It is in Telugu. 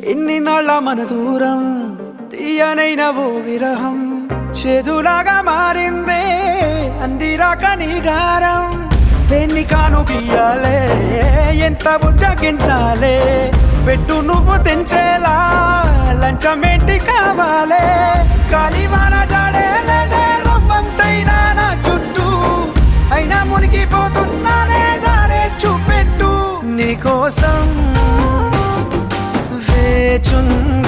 ఎన్ని నాళ్ళ మన దూరం తీయనైన ఓ విరహం చేదులాగా మారిందే అందిరాక నీ గారం దేన్ని కాను బియ్యాలే ఎంత బుజ్జగించాలే పెట్టు నువ్వు తెంచేలా లంచమేంటి కావాలే కాలివాన జాడేలేదే రవ్వంతైనా నా చుట్టూ అయినా మునిగిపోతున్నానే దారే చూపెట్టు నీకోసం వేచున్నా